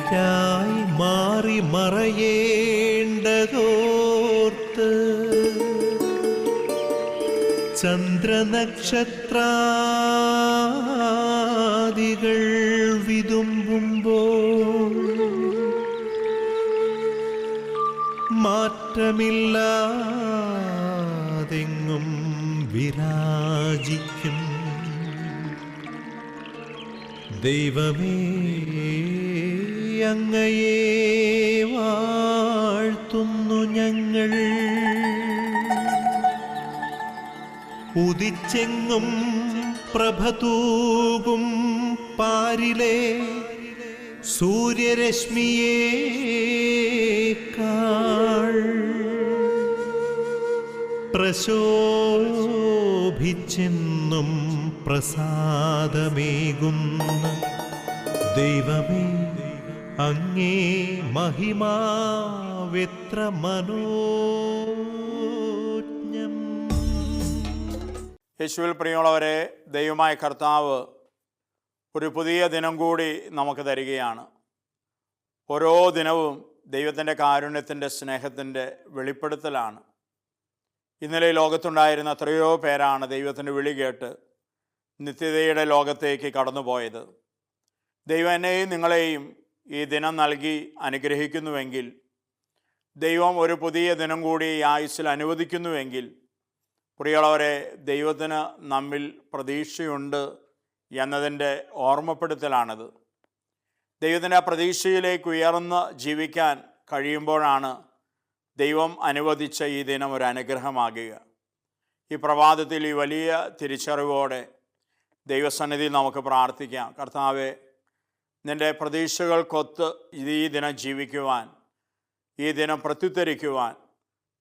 എനിക്കായി മാറി മറയേണ്ടതോർത്ത് ചന്ദ്രനക്ഷത്രാദികൾ വിതുമ്പുമ്പോൾ മാറ്റമില്ലാതെങ്ങും വിരാജിക്കും ദൈവമേ, അങ്ങയെ വാഴ്ത്തുന്നു ഞങ്ങൾ. ഉദിച്ചെങ്ങും പ്രഭതൂകും പാരിലെ സൂര്യരശ്മിയേക്കാൾ പ്രശോഭിച്ചെന്നും പ്രസാദമേകുന്ന ദൈവമേ, അങ്ങേ മഹിമാവെത്ര മനോജ്ഞം. യേശുവിൽ പ്രിയമുള്ളവരെ, ദൈവമായ കർത്താവ് ഒരു പുതിയ ദിനം കൂടി നമുക്ക് തരികയാണ്. ഓരോ ദിനവും ദൈവത്തിൻ്റെ കാരുണ്യത്തിൻ്റെ സ്നേഹത്തിൻ്റെ വെളിപ്പെടുത്തലാണ്. ഇന്നലെ ലോകത്തുണ്ടായിരുന്ന എത്രയോ പേരാണ് ദൈവത്തിൻ്റെ വിളി കേട്ട് നിത്യതയുടെ ലോകത്തേക്ക് കടന്നുപോയത്. ദൈവം എന്നെയും നിങ്ങളെയും ഈ ദിനം നൽകി അനുഗ്രഹിക്കുന്നുവെങ്കിൽ, ദൈവം ഒരു പുതിയ ദിനം കൂടി ഈ ആയുസ്സിൽ അനുവദിക്കുന്നുവെങ്കിൽ, പ്രിയമുള്ളവരെ, ദൈവത്തിന് നമ്മിൽ പ്രതീക്ഷയുണ്ട് എന്നതിൻ്റെ ഓർമ്മപ്പെടുത്തലാണിത്. ദൈവത്തിൻ്റെ ആ പ്രതീക്ഷയിലേക്ക് ഉയർന്ന് ജീവിക്കാൻ കഴിയുമ്പോഴാണ് ദൈവം അനുവദിച്ച ഈ ദിനം ഒരു അനുഗ്രഹമാകുക. ഈ പ്രഭാതത്തിൽ ഈ വലിയ തിരിച്ചറിവോടെ ദൈവസന്നിധിയിൽ നമുക്ക് പ്രാർത്ഥിക്കാം. കർത്താവേ, നിൻ്റെ പ്രതീക്ഷകൾക്കൊത്ത് ഈ ദിനം ജീവിക്കുവാൻ, ഈ ദിനം പ്രത്യുത്തരിക്കുവാൻ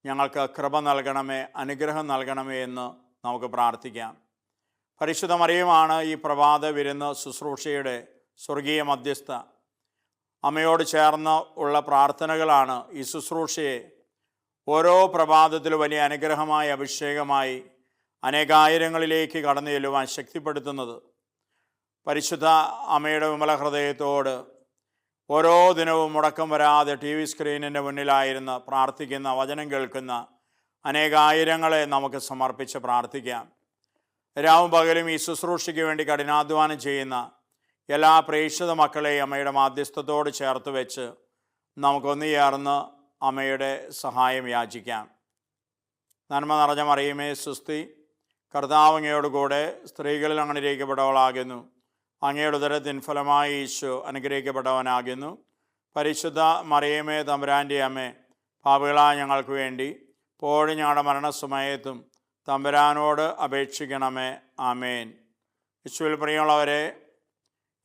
ഞങ്ങൾക്ക് കൃപ നൽകണമേ, അനുഗ്രഹം നൽകണമേ എന്ന് നമുക്ക് പ്രാർത്ഥിക്കാം. പരിശുദ്ധ മറിയമാണ് ഈ പ്രഭാത വിരുന്ന് ശുശ്രൂഷയുടെ സ്വർഗീയ മധ്യസ്ഥ. അമ്മയോട് ചേർന്ന് ഉള്ള പ്രാർത്ഥനകളാണ് ഈ ശുശ്രൂഷയെ ഓരോ പ്രഭാതത്തിലും വലിയ അനുഗ്രഹമായി, അഭിഷേകമായി അനേകായിരങ്ങളിലേക്ക് കടന്നു ചെല്ലുവാൻ ശക്തിപ്പെടുത്തുന്നത്. പരിശുദ്ധ അമ്മയുടെ വിമല ഹൃദയത്തോട് ഓരോ ദിനവും മുടക്കം വരാതെ TV സ്ക്രീനിൻ്റെ മുന്നിലായിരുന്ന് പ്രാർത്ഥിക്കുന്ന, വചനം കേൾക്കുന്ന അനേകായിരങ്ങളെ നമുക്ക് സമർപ്പിച്ച് പ്രാർത്ഥിക്കാം. രാവും പകലും ഈ ശുശ്രൂഷയ്ക്ക് വേണ്ടി കഠിനാധ്വാനം ചെയ്യുന്ന എല്ലാ പ്രേക്ഷിത മക്കളെയും അമ്മയുടെ മാധ്യസ്ഥത്തോട് ചേർത്ത് വെച്ച് നമുക്കൊന്നു ചേർന്ന് അമ്മയുടെ സഹായം യാചിക്കാം. നന്മ നിറഞ്ഞ മറിയമേ സ്വസ്തി, കർത്താവ് അങ്ങയോട് കൂടെ സ്ത്രീകളിൽ അങ്ങ് അനുഗ്രഹിക്കപ്പെട്ടവളാകുന്നു. അങ്ങയുടെ ഉദരത്തിൻ ഫലമായി ഈശോ അനുഗ്രഹിക്കപ്പെട്ടവനാകുന്നു. പരിശുദ്ധ മറിയമേ തമ്പുരാൻ്റെ അമ്മേ, പാപികളായ ഞങ്ങൾക്ക് വേണ്ടി ഇപ്പോഴും ഞങ്ങളുടെ മരണസമയത്തും തമ്പുരാനോട് അപേക്ഷിക്കണമേ. ആമേൻ. യേശുവിൽ പ്രിയമുള്ളവരെ,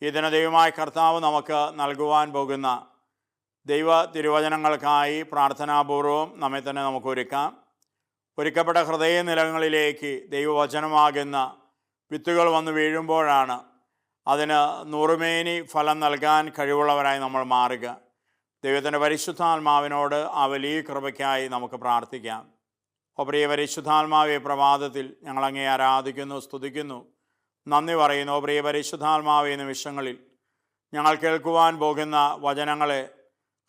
ഈ ദിന ദൈവമായ കർത്താവ് നമുക്ക് നൽകുവാൻ പോകുന്ന ദൈവ തിരുവചനങ്ങൾക്കായി പ്രാർത്ഥനാപൂർവം നമ്മെ തന്നെ നമുക്ക് ഒരുക്കാം. ഒരുക്കപ്പെട്ട ഹൃദയ നിലങ്ങളിലേക്ക് ദൈവവചനമാകുന്ന വിത്തുകൾ വന്ന് വീഴുമ്പോഴാണ് അതിന് നൂറുമേനി ഫലം നൽകാൻ കഴിവുള്ളവരായി നമ്മൾ മാറുക. ദൈവത്തിൻ്റെ പരിശുദ്ധാത്മാവിനോട് ആ വലിയ കൃപയ്ക്കായി നമുക്ക് പ്രാർത്ഥിക്കാം. ഓ പ്രിയ പരിശുദ്ധാത്മാവെ, പ്രഭാതത്തിൽ ഞങ്ങളങ്ങേ ആരാധിക്കുന്നു, സ്തുതിക്കുന്നു, നന്ദി പറയുന്നു. ഓ പ്രിയ പരിശുദ്ധാത്മാവെ, നിമിഷങ്ങളിൽ ഞങ്ങൾ കേൾക്കുവാൻ പോകുന്ന വചനങ്ങളെ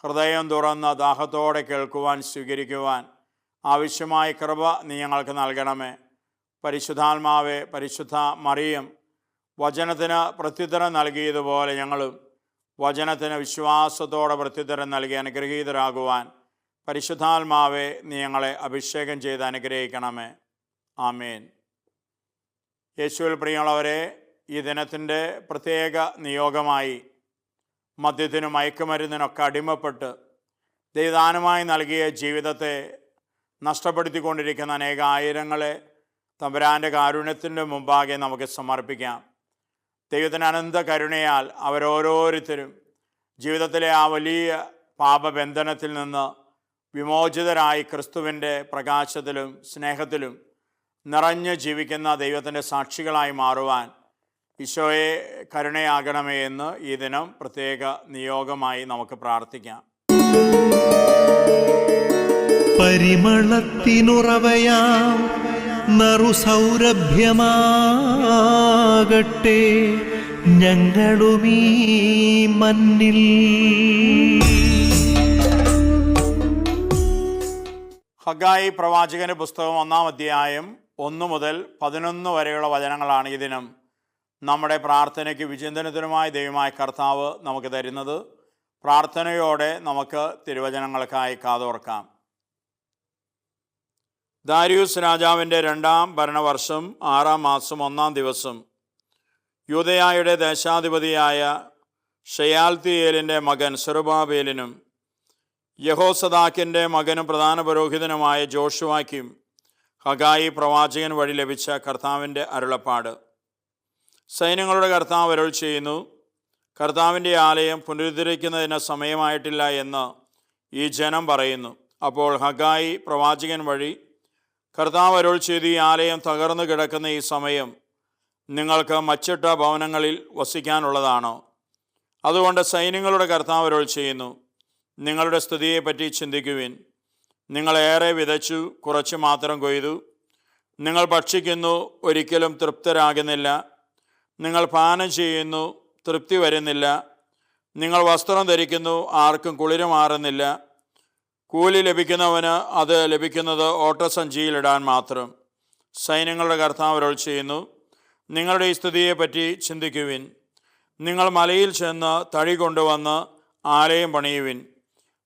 ഹൃദയം തുറന്ന് ദാഹത്തോടെ കേൾക്കുവാൻ, സ്വീകരിക്കുവാൻ ആവശ്യമായ കൃപ നീ ഞങ്ങൾക്ക് നൽകണമേ. പരിശുദ്ധാത്മാവെ, പരിശുദ്ധ മറിയം വചനത്തിന് പ്രത്യുത്തരം നൽകിയതുപോലെ ഞങ്ങളും വചനത്തിന് വിശ്വാസത്തോടെ പ്രത്യുത്തരം നൽകി അനുഗ്രഹീതരാകുവാൻ പരിശുദ്ധാത്മാവെ നീ ഞങ്ങളെ അഭിഷേകം ചെയ്ത് അനുഗ്രഹിക്കണമേ. ആമേൻ. യേശുവിൽ പ്രിയമുള്ളവരെ, ഈ ദിനത്തിൻ്റെ പ്രത്യേക നിയോഗമായി മദ്യത്തിനും മയക്കുമരുന്നിനൊക്കെ അടിമപ്പെട്ട് ദൈവദാനമായി നൽകിയ ജീവിതത്തെ നഷ്ടപ്പെടുത്തിക്കൊണ്ടിരിക്കുന്ന അനേകായിരങ്ങളെ തമ്പുരാൻ്റെ കാരുണ്യത്തിൻ്റെ മുമ്പാകെ നമുക്ക് സമർപ്പിക്കാം. ദൈവത്തിൻ്റെ അനന്ത കരുണയാൽ അവരോരോരുത്തരും ജീവിതത്തിലെ ആ വലിയ പാപബന്ധനത്തിൽ നിന്ന് വിമോചിതരായി ക്രിസ്തുവിൻ്റെ പ്രകാശത്തിലും സ്നേഹത്തിലും നിറഞ്ഞ് ജീവിക്കുന്ന ദൈവത്തിൻ്റെ സാക്ഷികളായി മാറുവാൻ ഈശോയെ കരുണയാകണമേ എന്ന് ഈ ദിനം പ്രത്യേക നിയോഗമായി നമുക്ക് പ്രാർത്ഥിക്കാം. പരിമളത്തിനുറവയാം നറുസൗരഭ്യമാകട്ടെ ഞങ്ങളുമീ മണ്ണിൽ. ഹഗ്ഗായി പ്രവാചകന്റെ പുസ്തകം 1-ാം അധ്യായം 1 മുതൽ 11 വരെയുള്ള വചനങ്ങളാണ് ഈ ദിനം നമ്മുടെ പ്രാർത്ഥനയ്ക്ക് വിചിന്തനത്തിനുമായി ദൈവമായ കർത്താവ് നമുക്ക് തരുന്നത്. പ്രാർത്ഥനയോടെ നമുക്ക് തിരുവചനങ്ങൾക്കായി കാതോർക്കാം. ദാരിയൂസ് രാജാവിൻ്റെ 2-ാം ഭരണവർഷം 6-ാം മാസം 1-ാം ദിവസം യൂദയായുടെ ദേശാധിപതിയായ ഷെയാൽത്തിയേലിൻ്റെ മകൻ സെറുബാബേലിനും യഹോസദാക്കിൻ്റെ മകനും പ്രധാന പുരോഹിതനുമായ ജോഷുവായ്ക്കും ഹഗ്ഗായി പ്രവാചകൻ വഴി ലഭിച്ച കർത്താവിൻ്റെ അരുളപ്പാട്. സൈന്യങ്ങളുടെ കർത്താവ് അരുൾ ചെയ്യുന്നു, കർത്താവിൻ്റെ ആലയം പുനരുദ്ധരിക്കുന്നതിന് സമയമായിട്ടില്ല എന്ന് ഈ ജനം പറയുന്നു. അപ്പോൾ ഹഗ്ഗായി പ്രവാചകൻ വഴി കർത്താവ് അരുൾ ചെയ്ത്, ഈ ആലയം തകർന്നു കിടക്കുന്ന ഈ സമയം നിങ്ങൾക്ക് മച്ചിട്ട ഭവനങ്ങളിൽ വസിക്കാനുള്ളതാണോ? അതുകൊണ്ട് സൈന്യങ്ങളുടെ കർത്താവ് അരുൾ ചെയ്യുന്നു, നിങ്ങളുടെ സ്ഥിതിയെപ്പറ്റി ചിന്തിക്കുവിൻ. നിങ്ങളേറെ വിതച്ചു, കുറച്ച് മാത്രം കൊയ്തു. നിങ്ങൾ ഭക്ഷിക്കുന്നു, ഒരിക്കലും തൃപ്തരാകുന്നില്ല. നിങ്ങൾ പാനം ചെയ്യുന്നു, തൃപ്തി വരുന്നില്ല. നിങ്ങൾ വസ്ത്രം ധരിക്കുന്നു, ആർക്കും കുളിര് മാറുന്നില്ല. കൂലി ലഭിക്കുന്നവന് അത് ലഭിക്കുന്നത് ഓട്ടസഞ്ചിയിലിടാൻ മാത്രം. സൈന്യങ്ങളുടെ കർത്താവ് അരുൾ ചെയ്യുന്നു, നിങ്ങളുടെ ഈ സ്ഥിതിയെപ്പറ്റി ചിന്തിക്കുവിൻ. നിങ്ങൾ മലയിൽ ചെന്ന് തടി കൊണ്ടുവന്ന് ആലയം പണിയുവിൻ.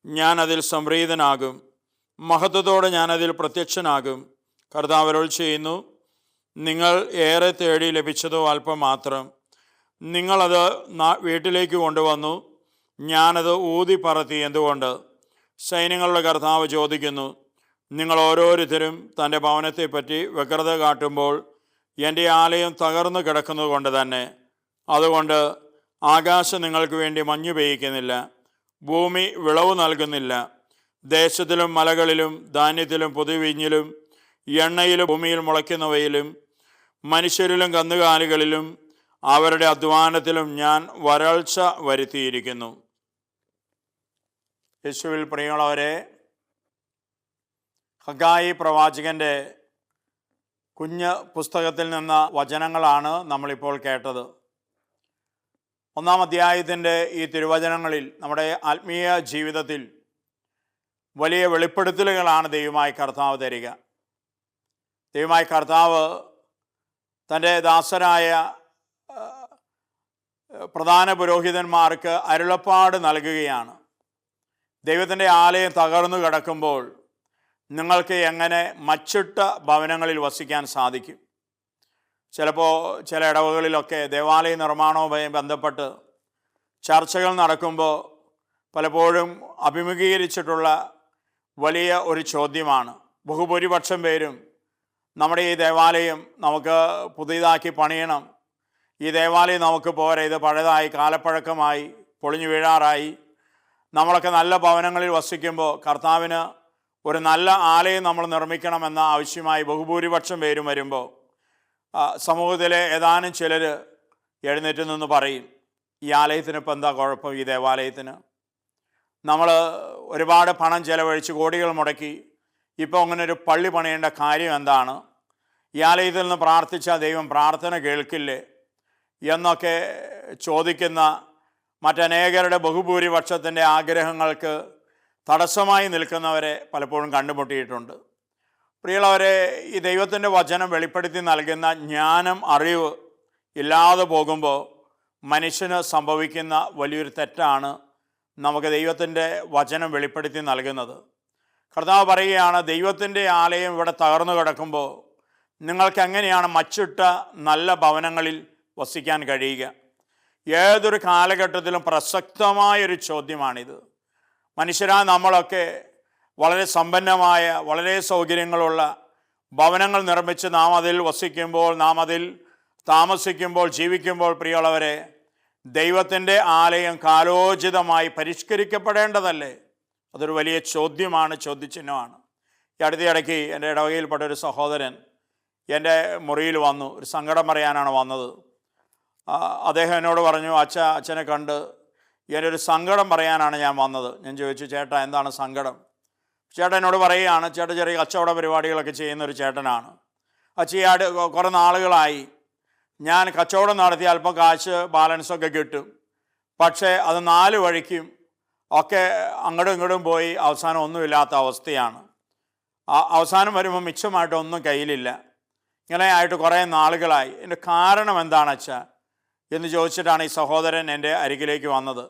ഞാൻ അതിൽ സംപ്രീതനാകും, മഹത്വത്തോടെ ഞാനതിൽ പ്രത്യക്ഷനാകും. കർത്താവ് അരുൾ ചെയ്യുന്നു, നിങ്ങൾ ഏറെ തേടി ലഭിച്ചതോ അല്പം മാത്രം. നിങ്ങളത് വീട്ടിലേക്ക് കൊണ്ടുവന്നു, ഞാനത് ഊതി പറത്തി. എന്തുകൊണ്ട്? സൈന്യങ്ങളുടെ കർത്താവ് ചോദിക്കുന്നു, നിങ്ങൾ ഓരോരുത്തരും തൻ്റെ ഭവനത്തെപ്പറ്റി വ്യഗ്രത കാട്ടുമ്പോൾ എൻ്റെ ആലയം തകർന്നു കിടക്കുന്നത് കൊണ്ട് തന്നെ. അതുകൊണ്ട് ആകാശം നിങ്ങൾക്ക് വേണ്ടി മഞ്ഞു പെയ്യിക്കുന്നില്ല, ഭൂമി വിളവ് നൽകുന്നില്ല. ദേശത്തിലും മലകളിലും ധാന്യത്തിലും പുതുവീഞ്ഞിലും എണ്ണയിലും ഭൂമിയിൽ മുളയ്ക്കുന്നവയിലും മനുഷ്യരിലും കന്നുകാലികളിലും അവരുടെ അധ്വാനത്തിലും ഞാൻ വരൾച്ച വരുത്തിയിരിക്കുന്നു. യേശുവിൽ പ്രിയമുള്ളവരെ, ഹഗ്ഗായി പ്രവാചകൻ്റെ കുഞ്ഞ് പുസ്തകത്തിൽ നിന്ന് വചനങ്ങളാണ് നമ്മളിപ്പോൾ കേട്ടത്. 1-ാം അധ്യായത്തിൻ്റെ ഈ തിരുവചനങ്ങളിൽ നമ്മുടെ ആത്മീയ ജീവിതത്തിൽ വലിയ വെളിപ്പെടുത്തലുകളാണ് ദൈവമായ കർത്താവ് തരിക. ദൈവമായ കർത്താവ് തൻ്റെ ദാസരായ പ്രധാന പുരോഹിതന്മാർക്ക് അരുളപ്പാട് നൽകുകയാണ്. ദൈവത്തിൻ്റെ ആലയം തകർന്നു കിടക്കുമ്പോൾ നിങ്ങൾക്ക് എങ്ങനെ മച്ചിട്ട ഭവനങ്ങളിൽ വസിക്കാൻ സാധിക്കും? ചിലപ്പോൾ ചില ഇടവകളിലൊക്കെ ദേവാലയ നിർമ്മാണവുമായി ബന്ധപ്പെട്ട് ചർച്ചകൾ നടക്കുമ്പോൾ പലപ്പോഴും അഭിമുഖീകരിച്ചിട്ടുള്ള വലിയ ഒരു ചോദ്യമാണ്. ബഹുഭൂരിപക്ഷം പേരും നമ്മുടെ ഈ ദേവാലയം നമുക്ക് പുതിയതാക്കി പണിയണം, ഈ ദേവാലയം നമുക്ക് പോരാ, ഇത് പഴയതായി, കാലപ്പഴക്കമായി, പൊളിഞ്ഞു വീഴാറായി. നമ്മളൊക്കെ നല്ല ഭവനങ്ങളിൽ വസിക്കുമ്പോൾ കർത്താവിന് ഒരു നല്ല ആലയം നമ്മൾ നിർമ്മിക്കണമെന്ന ആവശ്യമായി ബഹുഭൂരിപക്ഷം പേരും വരുമ്പോൾ സമൂഹത്തിലെ ഏതാനും ചിലർ എഴുന്നേറ്റ് നിന്ന് പറയും, ഈ ആലയത്തിന് ഇപ്പം എന്താ കുഴപ്പം? ഈ ദേവാലയത്തിന് നമ്മൾ ഒരുപാട് പണം ചെലവഴിച്ച് കോടികൾ മുടക്കി, ഇപ്പോൾ അങ്ങനെ ഒരു പള്ളി പണിയേണ്ട കാര്യം എന്താണ്? ഈ ആലയത്തിൽ നിന്ന് പ്രാർത്ഥിച്ചാൽ ദൈവം പ്രാർത്ഥന കേൾക്കില്ലേ എന്നൊക്കെ ചോദിക്കുന്ന മറ്റനേകരുടെ ബഹുഭൂരിപക്ഷത്തിൻ്റെ ആഗ്രഹങ്ങൾക്ക് തടസ്സമായി നിൽക്കുന്നവരെ പലപ്പോഴും കണ്ടുമുട്ടിയിട്ടുണ്ട്. പ്രിയമുള്ളവരെ, ഈ ദൈവത്തിൻ്റെ വചനം വെളിപ്പെടുത്തി നൽകുന്ന ജ്ഞാനം, അറിവ് ഇല്ലാതെ പോകുമ്പോൾ മനുഷ്യന് സംഭവിക്കുന്ന വലിയൊരു തെറ്റാണ് നമുക്ക് ദൈവത്തിൻ്റെ വചനം വെളിപ്പെടുത്തി നൽകുന്നത്. കർത്താവ് പറയുകയാണ്, ദൈവത്തിൻ്റെ ആലയം ഇവിടെ തകർന്നു കിടക്കുമ്പോൾ നിങ്ങൾക്ക് എങ്ങനെയാണ് മച്ചിട്ട നല്ല ഭവനങ്ങളിൽ വസിക്കാൻ കഴിയുക? ഏതൊരു കാലഘട്ടത്തിലും പ്രസക്തമായൊരു ചോദ്യമാണിത്. മനുഷ്യരായ നമ്മളൊക്കെ വളരെ സമ്പന്നമായ, വളരെ സൗകര്യങ്ങളുള്ള ഭവനങ്ങൾ നിർമ്മിച്ച് നാം അതിൽ വസിക്കുമ്പോൾ, നാം അതിൽ താമസിക്കുമ്പോൾ, ജീവിക്കുമ്പോൾ, പ്രിയമുള്ളവരെ, ദൈവത്തിൻ്റെ ആലയം കാലോചിതമായി പരിഷ്കരിക്കപ്പെടേണ്ടതല്ലേ? അതൊരു വലിയ ചോദ്യമാണ്, ചോദ്യചിഹ്നമാണ്. ഈ അടുത്തിടയ്ക്ക് എൻ്റെ ഇടവകയിൽപ്പെട്ട ഒരു സഹോദരൻ എൻ്റെ മുറിയിൽ വന്നു. ഒരു സങ്കടം പറയാനാണ് വന്നത്. അദ്ദേഹം എന്നോട് പറഞ്ഞു, അച്ഛനെ കണ്ട് എൻ്റെ ഒരു സങ്കടം പറയാനാണ് ഞാൻ വന്നത്. ഞാൻ ചോദിച്ചു, ചേട്ടാ എന്താണ് സങ്കടം? ചേട്ടൻ എന്നോട് പറയുകയാണ്, ചേട്ടൻ ചെറിയ കച്ചവട പരിപാടികളൊക്കെ ചെയ്യുന്നൊരു ചേട്ടനാണ്. ചെയ്യാട് കുറേ നാളുകളായി ഞാൻ കച്ചവടം നടത്തി അല്പം കാശ് ബാലൻസൊക്കെ കിട്ടും, പക്ഷേ അത് 4 വഴിക്കും ഒക്കെ അങ്ങോട്ടും ഇങ്ങോട്ടും പോയി അവസാനം ഒന്നുമില്ലാത്ത അവസ്ഥയാണ്. അവസാനം വരുമ്പോൾ മിച്ചമായിട്ട് ഒന്നും കയ്യിലില്ല. ഇങ്ങനെ ആയിട്ട് കുറേ നാളുകളായി. ഇതിൻ്റെ കാരണം എന്താണെന്ന് വെച്ചാൽ എന്ന് ചോദിച്ചിട്ടാണ് ഈ സഹോദരൻ എൻ്റെ അരികിലേക്ക് വന്നത്.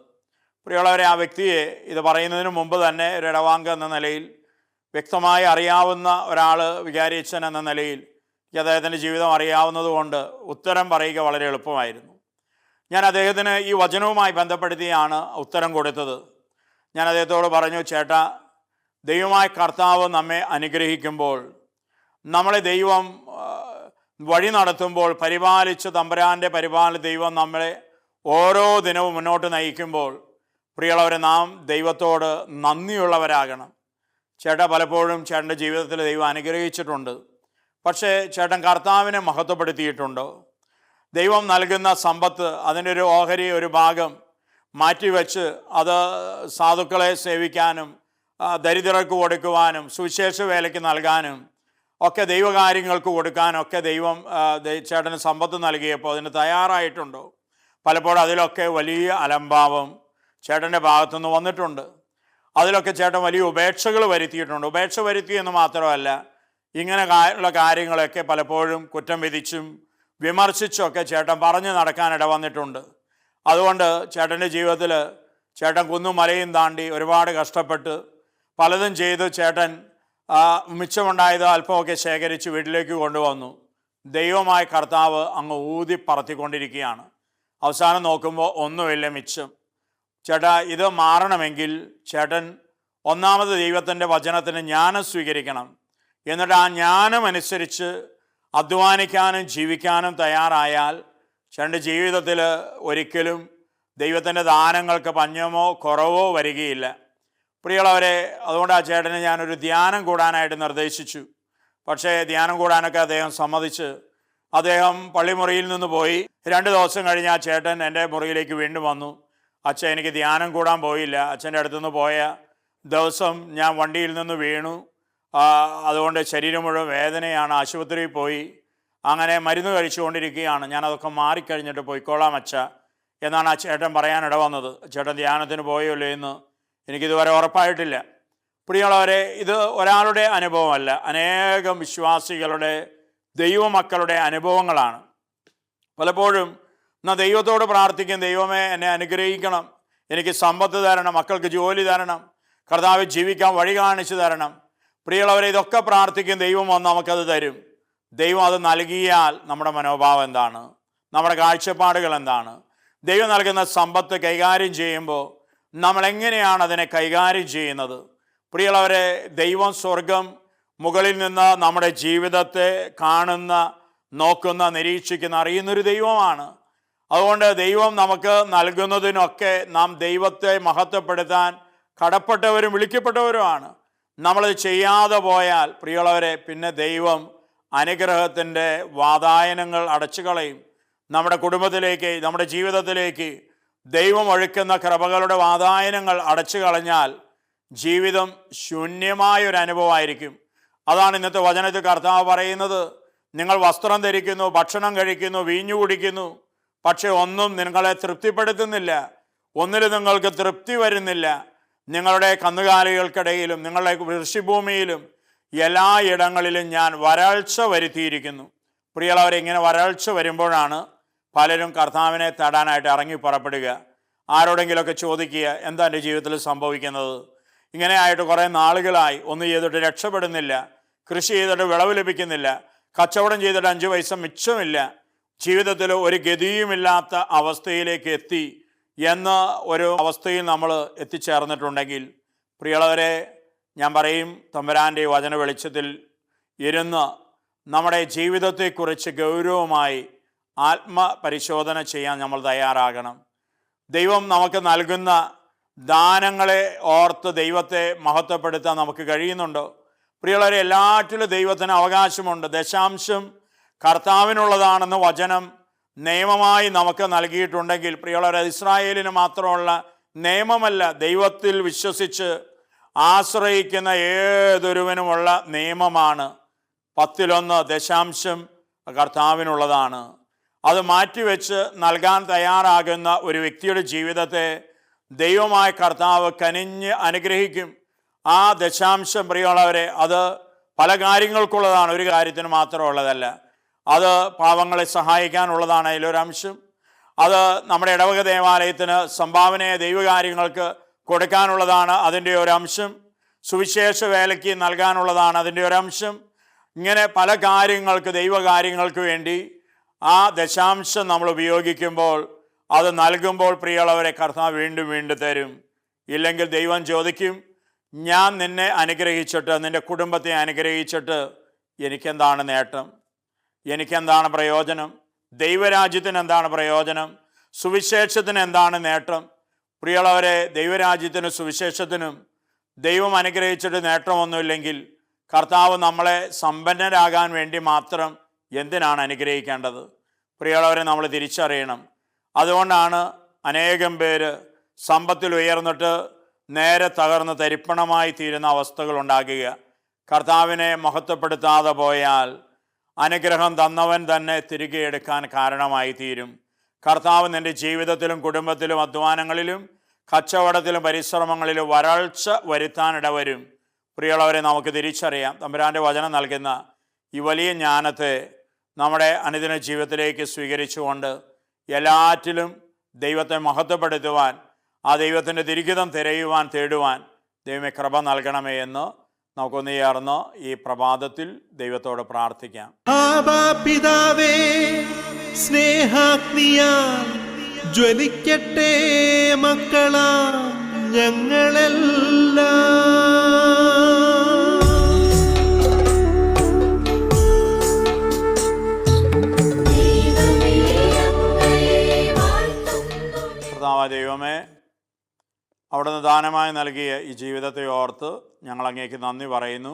പ്രിയമുള്ളവരെ, ആ വ്യക്തിയെ ഇത് പറയുന്നതിന് മുമ്പ് തന്നെ ഒരു ഇടവാംഗം എന്ന നിലയിൽ, വ്യക്തമായി അറിയാവുന്ന ഒരാൾ, വികാരിയച്ഛൻ എന്ന നിലയിൽ അദ്ദേഹത്തിൻ്റെ ജീവിതം അറിയാവുന്നത് കൊണ്ട് ഉത്തരം പറയുക വളരെ എളുപ്പമായിരുന്നു. ഞാൻ അദ്ദേഹത്തിന് ഈ വചനവുമായി ബന്ധപ്പെടുത്തിയാണ് ഉത്തരം കൊടുത്തത്. ഞാൻ അദ്ദേഹത്തോട് പറഞ്ഞു, ചേട്ടാ, ദൈവമായ കർത്താവ് നമ്മെ അനുഗ്രഹിക്കുമ്പോൾ, നമ്മളെ ദൈവം വഴി നടത്തുമ്പോൾ, പരിപാലിച്ച് തമ്പുരാൻ്റെ ദൈവം നമ്മളെ ഓരോ ദിനവും മുന്നോട്ട് നയിക്കുമ്പോൾ, പ്രിയമുള്ളവരെ, നാം ദൈവത്തോട് നന്ദിയുള്ളവരാകണം. ചേട്ടാ, പലപ്പോഴും ചേട്ടൻ്റെ ജീവിതത്തിൽ ദൈവം അനുഗ്രഹിച്ചിട്ടുണ്ട്, പക്ഷേ ചേട്ടൻ കർത്താവിനെ മഹത്വപ്പെടുത്തിയിട്ടുണ്ടോ? ദൈവം നൽകുന്ന സമ്പത്ത്, അതിൻ്റെ ഒരു ഓഹരി, ഒരു ഭാഗം മാറ്റിവെച്ച് അത് സാധുക്കളെ സേവിക്കാനും ദരിദ്രർക്ക് കൊടുക്കുവാനും സുവിശേഷ വേലയ്ക്ക് നൽകാനും ഒക്കെ, ദൈവകാര്യങ്ങൾക്ക് കൊടുക്കാനും ഒക്കെ ദൈവം ചേട്ടന് സമ്പത്ത് നൽകിയപ്പോൾ അതിന് തയ്യാറായിട്ടുണ്ടോ? പലപ്പോഴും അതിലൊക്കെ വലിയ അലംഭാവം ചേട്ടൻ്റെ ഭാഗത്തുനിന്ന് വന്നിട്ടുണ്ട്. അതിലൊക്കെ ചേട്ടൻ വലിയ ഉപേക്ഷകൾ വരുത്തിയിട്ടുണ്ട്. ഉപേക്ഷ വരുത്തിയെന്ന് മാത്രമല്ല, ഇങ്ങനെ ഉള്ള കാര്യങ്ങളൊക്കെ പലപ്പോഴും കുറ്റം വിധിച്ചും വിമർശിച്ചൊക്കെ ചേട്ടൻ പറഞ്ഞു നടക്കാനിട വന്നിട്ടുണ്ട്. അതുകൊണ്ട് ചേട്ടൻ്റെ ജീവിതത്തിൽ ചേട്ടൻ കുന്നും മലയും താണ്ടി ഒരുപാട് കഷ്ടപ്പെട്ട് പലതും ചെയ്ത് ചേട്ടൻ മിച്ചമുണ്ടായത് അല്പമൊക്കെ ശേഖരിച്ച് വീട്ടിലേക്ക് കൊണ്ടുവന്നു. ദൈവമായ കർത്താവ് അങ്ങ് ഊതി പറത്തിക്കൊണ്ടിരിക്കുകയാണ്. അവസാനം നോക്കുമ്പോൾ ഒന്നുമില്ല മിച്ചം. ചേട്ടാ, ഇത് മാറണമെങ്കിൽ ചേട്ടൻ ഒന്നാമത് ദൈവത്തിൻ്റെ വചനത്തിന് ജ്ഞാനം സ്വീകരിക്കണം. എന്നിട്ട് ആ ജ്ഞാനം അനുസരിച്ച് അധ്വാനിക്കാനും ജീവിക്കാനും തയ്യാറായാൽ ചേട്ടൻ്റെ ജീവിതത്തിൽ ഒരിക്കലും ദൈവത്തിൻ്റെ ദാനങ്ങൾക്ക് പഞ്ഞമോ കുറവോ വരികയില്ല. പ്രിയമുള്ളവരെ, അതുകൊണ്ട് ആ ചേട്ടന് ഞാനൊരു ധ്യാനം കൂടാനായിട്ട് നിർദ്ദേശിച്ചു. പക്ഷേ ധ്യാനം കൂടാനൊക്കെ അദ്ദേഹം സമ്മതിച്ച് അദ്ദേഹം പള്ളിമുറിയിൽ നിന്ന് പോയി. 2 ദിവസം കഴിഞ്ഞ് ആ ചേട്ടൻ എൻ്റെ മുറിയിലേക്ക് വീണ്ടും വന്നു. അച്ഛൻ, എനിക്ക് ധ്യാനം കൂടാൻ പോയില്ല. അച്ഛൻ്റെ അടുത്തുനിന്ന് പോയ ദിവസം ഞാൻ വണ്ടിയിൽ നിന്ന് വീണു, അതുകൊണ്ട് ശരീരം മുഴുവൻ വേദനയാണ്, ആശുപത്രിയിൽ പോയി, അങ്ങനെ മരുന്ന് കഴിച്ചുകൊണ്ടിരിക്കുകയാണ്. ഞാനതൊക്കെ മാറിക്കഴിഞ്ഞിട്ട് പോയിക്കോളാം അച്ഛ എന്നാണ് ആ ചേട്ടൻ പറയാനിട വന്നത്. ചേട്ടൻ ധ്യാനത്തിന് പോയല്ലോ എന്ന് എനിക്കിതുവരെ ഉറപ്പായിട്ടില്ല. പ്രിയമുള്ളവരെ, ഇത് ഒരാളുടെ അനുഭവമല്ല, അനേകം വിശ്വാസികളുടെ, ദൈവമക്കളുടെ അനുഭവങ്ങളാണ്. പലപ്പോഴും എന്നാൽ ദൈവത്തോട് പ്രാർത്ഥിക്കും, ദൈവമേ എന്നെ അനുഗ്രഹിക്കണം, എനിക്ക് സമ്പത്ത് തരണം, മക്കൾക്ക് ജോലി തരണം, കർത്താവ് ജീവിക്കാൻ വഴി കാണിച്ചു തരണം. പ്രിയമുള്ളവരെ, ഇതൊക്കെ പ്രാർത്ഥിക്കും, ദൈവം വന്ന് നമുക്കത് തരും. ദൈവം അത് നൽകിയാൽ നമ്മുടെ മനോഭാവം എന്താണ്, നമ്മുടെ കാഴ്ചപ്പാടുകൾ എന്താണ്? ദൈവം നൽകുന്ന സമ്പത്ത് കൈകാര്യം ചെയ്യുമ്പോൾ നമ്മളെങ്ങനെയാണ് അതിനെ കൈകാര്യം ചെയ്യുന്നത്? പ്രിയമുള്ളവരെ, ദൈവം സ്വർഗം മുകളിൽ നിന്ന് നമ്മുടെ ജീവിതത്തെ കാണുന്ന, നോക്കുന്ന, നിരീക്ഷിക്കുന്ന, അറിയുന്നൊരു ദൈവമാണ്. അതുകൊണ്ട് ദൈവം നമുക്ക് നൽകുന്നതിനൊക്കെ നാം ദൈവത്തെ മഹത്വപ്പെടുത്താൻ കടപ്പെട്ടവരും വിളിക്കപ്പെട്ടവരുമാണ്. നമ്മളത് ചെയ്യാതെ പോയാൽ പ്രിയമുള്ളവരെ, പിന്നെ ദൈവം അനുഗ്രഹത്തിൻ്റെ വാതായനങ്ങൾ അടച്ചു കളയും. നമ്മുടെ കുടുംബത്തിലേക്ക്, നമ്മുടെ ജീവിതത്തിലേക്ക് ദൈവം ഒഴുക്കുന്ന കൃപകളുടെ വാതായനങ്ങൾ അടച്ചു കളഞ്ഞാൽ ജീവിതം ശൂന്യമായൊരു അനുഭവമായിരിക്കും. അതാണ് ഇന്നത്തെ വചനത്തിൽ കർത്താവ് പറയുന്നത്. നിങ്ങൾ വസ്ത്രം ധരിക്കുന്നു, ഭക്ഷണം കഴിക്കുന്നു, വീഞ്ഞു കുടിക്കുന്നു, പക്ഷെ ഒന്നും നിങ്ങളെ തൃപ്തിപ്പെടുത്തുന്നില്ല, ഒന്നിലും നിങ്ങൾക്ക് തൃപ്തി വരുന്നില്ല. നിങ്ങളുടെ കന്നുകാലികൾക്കിടയിലും നിങ്ങളുടെ കൃഷിഭൂമിയിലും എല്ലായിടങ്ങളിലും ഞാൻ വരൾച്ച വരുത്തിയിരിക്കുന്നു. പ്രിയമുള്ളവരെ, ഇങ്ങനെ വരൾച്ച വരുമ്പോഴാണ് പലരും കർത്താവിനെ തേടാനായിട്ട് ഇറങ്ങി പുറപ്പെടുക. ആരോടെങ്കിലുമൊക്കെ ചോദിക്കുക, എന്താ എൻ്റെ ജീവിതത്തിൽ സംഭവിക്കുന്നത്? ഇങ്ങനെ ആയിട്ട് കുറേ നാളുകളായി, ഒന്നും ചെയ്തിട്ട് രക്ഷപ്പെടുന്നില്ല, കൃഷി ചെയ്തിട്ട് വിളവ് ലഭിക്കുന്നില്ല, കച്ചവടം ചെയ്തിട്ട് 5 പൈസ മിച്ചമില്ല, ജീവിതത്തിൽ ഒരു ഗതിയുമില്ലാത്ത അവസ്ഥയിലേക്ക് എത്തി എന്ന ഒരു അവസ്ഥയിൽ നമ്മൾ എത്തിച്ചേർന്നിട്ടുണ്ടെങ്കിൽ, പ്രിയമുള്ളവരെ, ഞാൻ പറയും, തമ്പുരാൻ്റെ വചന വെളിച്ചത്തിൽ ഇരുന്ന് നമ്മുടെ ജീവിതത്തെക്കുറിച്ച് ഗൗരവമായി ആത്മപരിശോധന ചെയ്യാൻ നമ്മൾ തയ്യാറാകണം. ദൈവം നമുക്ക് നൽകുന്ന ദാനങ്ങളെ ഓർത്ത് ദൈവത്തെ മഹത്വപ്പെടുത്താൻ നമുക്ക് കഴിയുന്നുണ്ടോ? പ്രിയമുള്ളവരെ, എല്ലാറ്റിലും ദൈവത്തിന് അവകാശമുണ്ട്. ദശാംശം കർത്താവിനുള്ളതാണെന്ന് വചനം നിയമമായി നമുക്ക് നൽകിയിട്ടുണ്ടെങ്കിൽ, പ്രിയമുള്ളവരെ, ഇസ്രായേലിന് മാത്രമുള്ള നിയമമല്ല, ദൈവത്തിൽ വിശ്വസിച്ച് ആശ്രയിക്കുന്ന ഏതൊരുവനുമുള്ള നിയമമാണ്. 10 ദശാംശം കർത്താവിനുള്ളതാണ്. അത് മാറ്റിവെച്ച് നൽകാൻ തയ്യാറാകുന്ന ഒരു വ്യക്തിയുടെ ജീവിതത്തെ ദൈവമായ കർത്താവ് കനിഞ്ഞ് അനുഗ്രഹിക്കും. ആ ദശാംശം പ്രിയമുള്ളവരെ, അത് പല കാര്യങ്ങൾക്കുള്ളതാണ്, ഒരു കാര്യത്തിന് മാത്രമുള്ളതല്ല. അത് പാവങ്ങളെ സഹായിക്കാനുള്ളതാണ് അതിലൊരംശം. അത് നമ്മുടെ ഇടവക ദേവാലയത്തിന് സംഭാവനയെ ദൈവകാര്യങ്ങൾക്ക് കൊടുക്കാനുള്ളതാണ് അതിൻ്റെ ഒരംശം. സുവിശേഷ വേലയ്ക്ക് നൽകാനുള്ളതാണ് അതിൻ്റെ ഒരംശം. ഇങ്ങനെ പല കാര്യങ്ങൾക്ക്, ദൈവകാര്യങ്ങൾക്ക് വേണ്ടി ആ ദശാംശം നമ്മൾ ഉപയോഗിക്കുമ്പോൾ, അത് നൽകുമ്പോൾ പ്രിയമുള്ളവരെ, കർത്താവ് വീണ്ടും വീണ്ടും തരും. ഇല്ലെങ്കിൽ ദൈവം ചോദിക്കും, ഞാൻ നിന്നെ അനുഗ്രഹിച്ചിട്ട്, നിൻ്റെ കുടുംബത്തെ അനുഗ്രഹിച്ചിട്ട് എനിക്കെന്താണ് നേട്ടം? എനിക്കെന്താണ് പ്രയോജനം? ദൈവരാജ്യത്തിന് എന്താണ് പ്രയോജനം? സുവിശേഷത്തിന് എന്താണ് നേട്ടം? പ്രിയമുള്ളവരെ, ദൈവരാജ്യത്തിനും സുവിശേഷത്തിനും ദൈവം അനുഗ്രഹിച്ചിട്ട് നേട്ടമൊന്നുമില്ലെങ്കിൽ കർത്താവ് നമ്മളെ സമ്പന്നരാകാൻ വേണ്ടി മാത്രം എന്തിനാണ് അനുഗ്രഹിക്കേണ്ടത്? പ്രിയമുള്ളവരെ, നമ്മൾ തിരിച്ചറിയണം. അതുകൊണ്ടാണ് അനേകം പേര് സമ്പത്തിൽ ഉയർന്നിട്ട് നേരെ തകർന്ന് തരിപ്പണമായി തീരുന്ന അവസ്ഥകൾ ഉണ്ടാകുക. കർത്താവിനെ മഹത്വപ്പെടുത്താതെ പോയാൽ അനുഗ്രഹം തന്നവൻ തന്നെ തിരികെ എടുക്കാൻ കാരണമായി തീരും. കർത്താവ് നിൻ്റെ ജീവിതത്തിലും കുടുംബത്തിലും അധ്വാനങ്ങളിലും കച്ചവടത്തിലും പരിശ്രമങ്ങളിലും വരൾച്ച വരുത്താനിടവരും. പ്രിയമുള്ളവരെ, നമുക്ക് തിരിച്ചറിയാം, തമ്പുരാൻ്റെ വചനം നൽകുന്ന ഈ വലിയ ജ്ഞാനത്തെ നമ്മുടെ അനുദിന ജീവിതത്തിലേക്ക് സ്വീകരിച്ചുകൊണ്ട് എല്ലാറ്റിലും ദൈവത്തെ മഹത്വപ്പെടുത്തുവാൻ, ആ ദൈവത്തിൻ്റെ തിരികിതം തിരയുവാൻ, തേടുവാൻ ദൈവമേ കൃപ നൽകണമേ എന്ന് നമുക്കൊന്ന് ചേർന്ന് ഈ പ്രഭാതത്തിൽ ദൈവത്തോട് പ്രാർത്ഥിക്കാം. ആബാ പിതാവേ, സ്നേഹാഗ്നിയാൽ ജ്വലിക്കട്ടെ മക്കളാ ഞങ്ങളെല്ലാം. കർത്താവായ ദൈവമേ, അവിടുന്ന് ദാനമായി നൽകിയ ഈ ജീവിതത്തെ ഓർത്ത് ഞങ്ങൾ അങ്ങേക്ക് നന്ദി പറയുന്നു.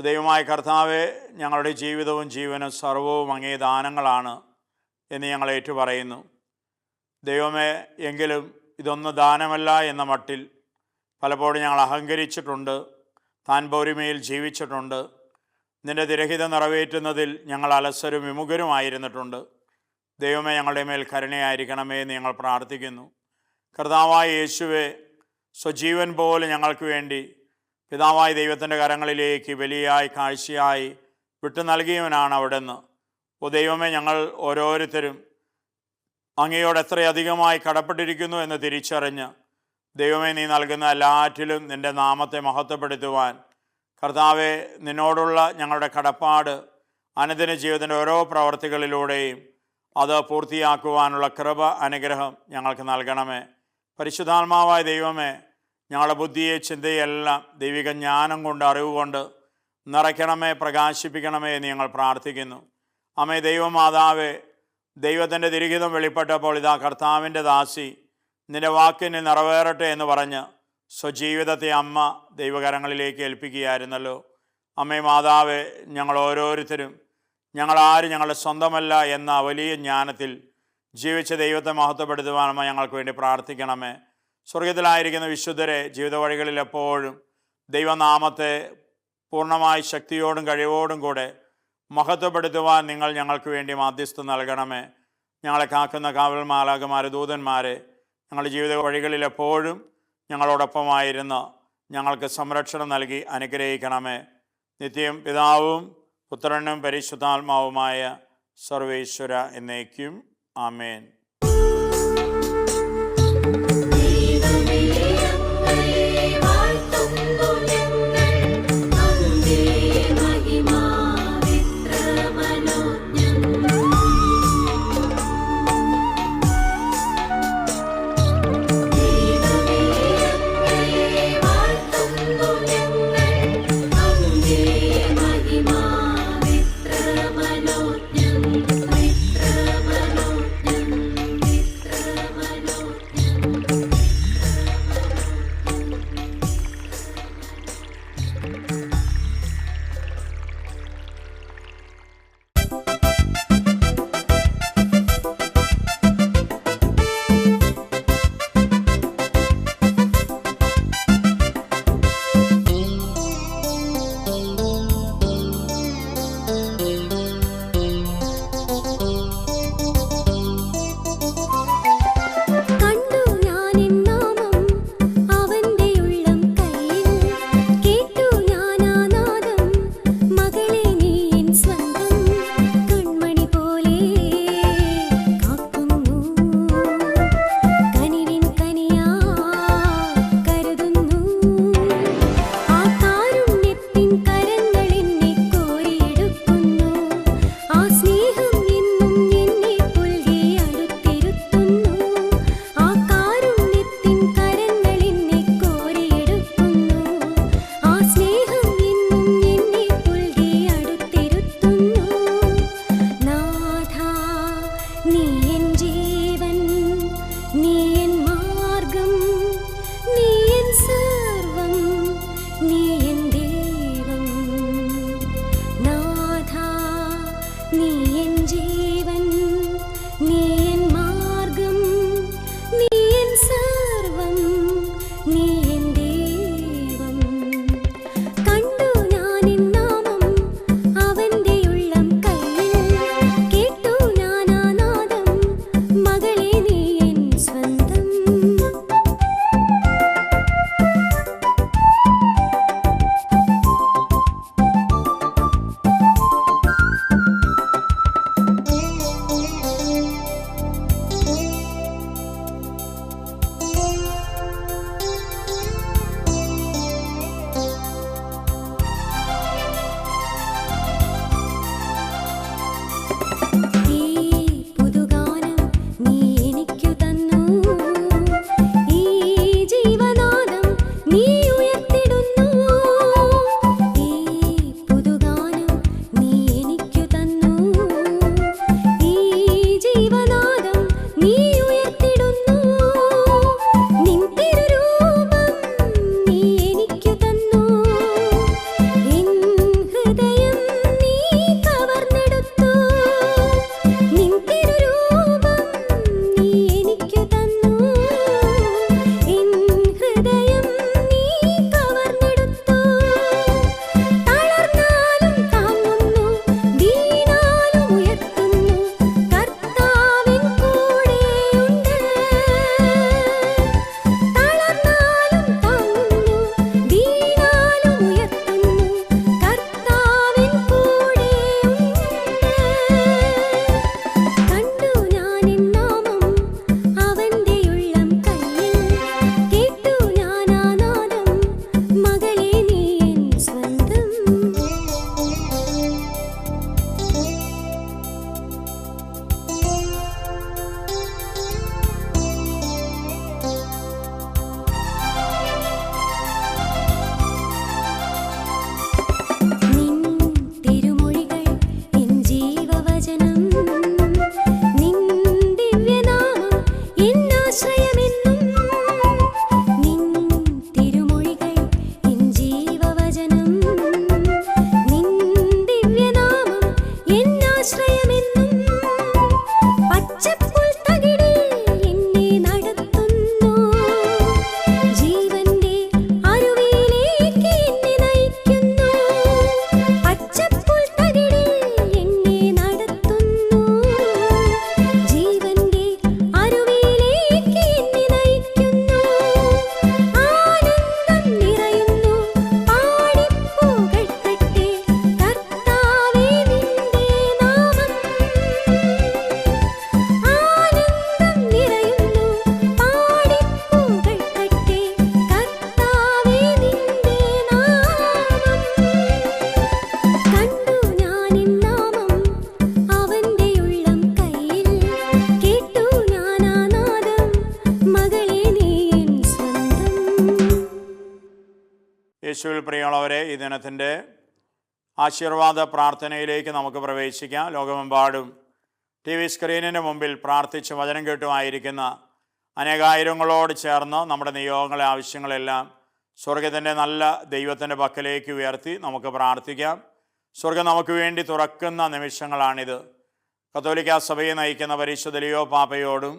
ദൈവമായ കർത്താവെ, ഞങ്ങളുടെ ജീവിതവും ജീവനും സർവവും അങ്ങേ ദാനങ്ങളാണ് എന്ന് ഞങ്ങൾ ഏറ്റുപറയുന്നു. ദൈവമേ, എങ്കിലും ഇതൊന്നും ദാനമല്ല എന്ന മട്ടിൽ പലപ്പോഴും ഞങ്ങൾ അഹങ്കരിച്ചിട്ടുണ്ട്, താൻ പോരിമയിൽ ജീവിച്ചിട്ടുണ്ട്. നിൻ്റെ തിരഹിതം നിറവേറ്റുന്നതിൽ ഞങ്ങൾ അലസരും വിമുഖരുമായിരുന്നിട്ടുണ്ട്. ദൈവമേ, ഞങ്ങളുടെ മേൽ കരുണയായിരിക്കണമേ എന്ന് ഞങ്ങൾ പ്രാർത്ഥിക്കുന്നു. കർത്താവായ യേശുവെ, സ്വജീവൻ പോലെ ഞങ്ങൾക്ക് വേണ്ടി പിതാവായ ദൈവത്തിൻ്റെ കരങ്ങളിലേക്ക് ബലിയായി കാഴ്ചയായി വിട്ടു നൽകിയവനാണ് അവിടുന്ന്. ഓ ദൈവമേ, ഞങ്ങൾ ഓരോരുത്തരും അങ്ങയോട് എത്രയധികമായി കടപ്പെട്ടിരിക്കുന്നു എന്ന് തിരിച്ചറിഞ്ഞ് ദൈവമേ, നീ നൽകുന്ന എല്ലാറ്റിലും നിൻ്റെ നാമത്തെ മഹത്വപ്പെടുത്തുവാൻ, കർത്താവെ, നിന്നോടുള്ള ഞങ്ങളുടെ കടപ്പാട് അനുദിന ജീവിതത്തിൻ്റെ ഓരോ പ്രവർത്തികളിലൂടെയും അത് പൂർത്തിയാക്കുവാനുള്ള കൃപ, അനുഗ്രഹം ഞങ്ങൾക്ക് നൽകണമേ. പരിശുദ്ധാത്മാവായ ദൈവമേ, ഞങ്ങളുടെ ബുദ്ധിയെ ചിന്തയെല്ലാം ദൈവിക ജ്ഞാനം കൊണ്ട്, അറിവ് കൊണ്ട് നിറയ്ക്കണമേ, പ്രകാശിപ്പിക്കണമേ എന്ന് ഞങ്ങൾ പ്രാർത്ഥിക്കുന്നു. അമ്മേ ദൈവമാതാവേ, ദൈവത്തിൻ്റെ തിരിഹിതം വെളിപ്പെട്ടപ്പോൾ ഇതാ കർത്താവിൻ്റെ ദാസി നിൻ്റെ വാക്കിന് നിറവേറട്ടെ എന്ന് പറഞ്ഞ് സ്വജീവിതത്തെ അമ്മ ദൈവകരങ്ങളിലേക്ക് ഏൽപ്പിക്കുകയായിരുന്നല്ലോ. അമ്മേ മാതാവേ, ഞങ്ങൾ ഓരോരുത്തരും ഞങ്ങളാരും ഞങ്ങളുടെ സ്വന്തമല്ല എന്ന വലിയ ജ്ഞാനത്തിൽ ജീവിച്ച ദൈവത്തെ മഹത്വപ്പെടുത്തുവാൻ അമ്മ ഞങ്ങൾക്ക് വേണ്ടി പ്രാർത്ഥിക്കണമേ. സ്വർഗത്തിലായിരിക്കുന്ന വിശുദ്ധരെ ജീവിത വഴികളിൽ എപ്പോഴും ദൈവനാമത്തെ പൂർണ്ണമായി ശക്തിയോടും കഴിവോടും കൂടെ മഹത്വപ്പെടുത്തുവാൻ നിങ്ങൾ ഞങ്ങൾക്ക് വേണ്ടി മാധ്യസ്ഥം നൽകണമേ. ഞങ്ങളെ കാക്കുന്ന കാവൽ മാലാഖമാരെ, ദൂതന്മാരെ ഞങ്ങളുടെ ജീവിത വഴികളിൽ എപ്പോഴും ഞങ്ങളോടൊപ്പമായിരുന്ന് ഞങ്ങൾക്ക് സംരക്ഷണം നൽകി അനുഗ്രഹിക്കണമേ. നിത്യം പിതാവും പുത്രനും പരിശുദ്ധാത്മാവുമായ സർവേശ്വര എന്നേക്കും. ആമേൻ. യേശുവിൽ പ്രിയമുള്ളവരെ, ഈ ദിനത്തിൻ്റെ ആശീർവാദ പ്രാർത്ഥനയിലേക്ക് നമുക്ക് പ്രവേശിക്കാം. ലോകമെമ്പാടും ടി വി സ്ക്രീനിന് മുമ്പിൽ പ്രാർത്ഥിച്ച് വചനം കേട്ടുമായിരിക്കുന്ന അനേകായിരങ്ങളോട് ചേർന്ന് നമ്മുടെ നിയോഗങ്ങളെ, ആവശ്യങ്ങളെല്ലാം സ്വർഗത്തിൻ്റെ നല്ല ദൈവത്തിൻ്റെ പക്കലേക്ക് ഉയർത്തി നമുക്ക് പ്രാർത്ഥിക്കാം. സ്വർഗം നമുക്ക് വേണ്ടി തുറക്കുന്ന നിമിഷങ്ങളാണിത്. കത്തോലിക്കാ സഭയെ നയിക്കുന്ന പരിശുദ്ധ ലിയോ പാപ്പയോടും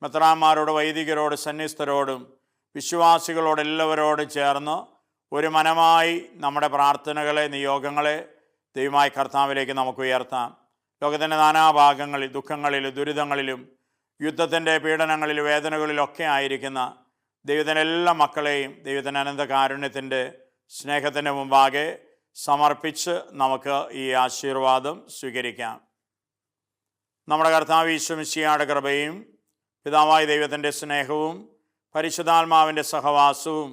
മെത്രാന്മാരോട്, വൈദികരോട്, സന്യസ്തരോടും വിശ്വാസികളോടെല്ലാവരോടും ചേർന്ന് ഒരു മനമായി നമ്മുടെ പ്രാർത്ഥനകളെ, നിയോഗങ്ങളെ ദൈവമായ കർത്താവിലേക്ക് നമുക്ക് ഉയർത്താം. ലോകത്തിൻ്റെ നാനാഭാഗങ്ങളിൽ ദുഃഖങ്ങളിലും ദുരിതങ്ങളിലും യുദ്ധത്തിൻ്റെ പീഡനങ്ങളിലും വേദനകളിലൊക്കെ ആയിരിക്കുന്ന ദൈവത്തിൻ്റെ എല്ലാ മക്കളെയും ദൈവത്തിൻ്റെ അനന്ത കാരുണ്യത്തിൻ്റെ സ്നേഹത്തിൻ്റെ മുമ്പാകെ സമർപ്പിച്ച് നമുക്ക് ഈ ആശീർവാദം സ്വീകരിക്കാം. നമ്മുടെ കർത്താവ് ഈശോ മിശിഹായുടെ കൃപയും പിതാവായ ദൈവത്തിൻ്റെ സ്നേഹവും പരിശുദ്ധാത്മാവിൻ്റെ സഹവാസവും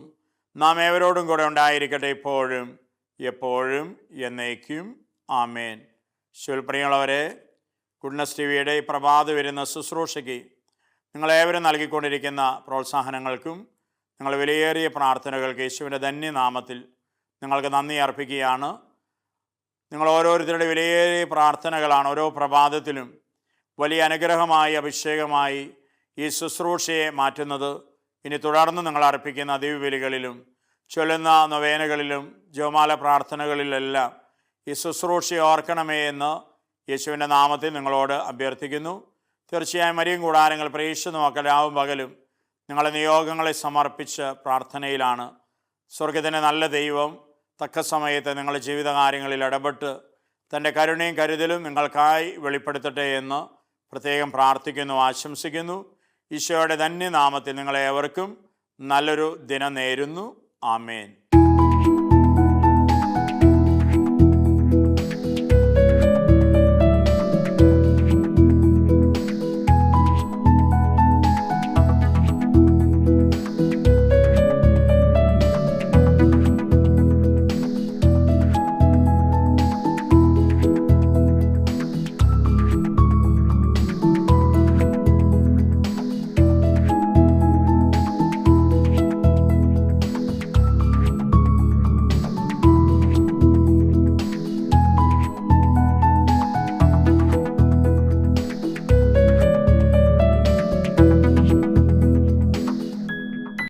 നാം ഏവരോടും കൂടെ ഉണ്ടായിരിക്കട്ടെ, ഇപ്പോഴും എപ്പോഴും എന്നേക്കും. ആമേൻ. പ്രിയമുള്ളവരെ, ഗുഡ്നസ് ടി വിയുടെ ഈ പ്രഭാത വരുന്ന ശുശ്രൂഷയ്ക്ക് നിങ്ങളേവരും നൽകിക്കൊണ്ടിരിക്കുന്ന പ്രോത്സാഹനങ്ങൾക്കും നിങ്ങൾ വിലയേറിയ പ്രാർത്ഥനകൾക്ക് യേശുവിൻ്റെ ധന്യനാമത്തിൽ നിങ്ങൾക്ക് നന്ദി അർപ്പിക്കുകയാണ്. നിങ്ങൾ ഓരോരുത്തരുടെ വിലയേറിയ പ്രാർത്ഥനകളാണ് ഓരോ പ്രഭാതത്തിലും വലിയ അനുഗ്രഹമായി, അഭിഷേകമായി ഈ ശുശ്രൂഷയെ മാറ്റുന്നത്. ഇനി തുടർന്ന് നിങ്ങൾ അർപ്പിക്കുന്ന ദിവ്യബലികളിലും ചൊല്ലുന്ന നൊവേനകളിലും ജപമാല പ്രാർത്ഥനകളിലെല്ലാം ഈ ശുശ്രൂഷയെ ഓർക്കണമേ എന്ന് യേശുവിൻ്റെ നാമത്തിൽ നിങ്ങളോട് അഭ്യർത്ഥിക്കുന്നു. തീർച്ചയായും മരിയും കൂടാരങ്ങൾ പ്രേക്ഷിച്ചു നോക്കൽ രാവും പകലും നിങ്ങളുടെ നിയോഗങ്ങളെ സമർപ്പിച്ച് പ്രാർത്ഥനയിലാണ്. സ്വർഗത്തിൻ്റെ നല്ല ദൈവം തക്ക സമയത്ത് നിങ്ങളുടെ ജീവിതകാര്യങ്ങളിൽ ഇടപെട്ട് തൻ്റെ കരുണയും കരുതലും നിങ്ങൾക്കായി വെളിപ്പെടുത്തട്ടെ എന്ന് പ്രത്യേകം പ്രാർത്ഥിക്കുന്നു, ആശംസിക്കുന്നു. ഈശോയുടെ ധന്യനാമത്തിൽ നിങ്ങളേവർക്കും നല്ലൊരു ദിനം നേരുന്നു. ആമേൻ.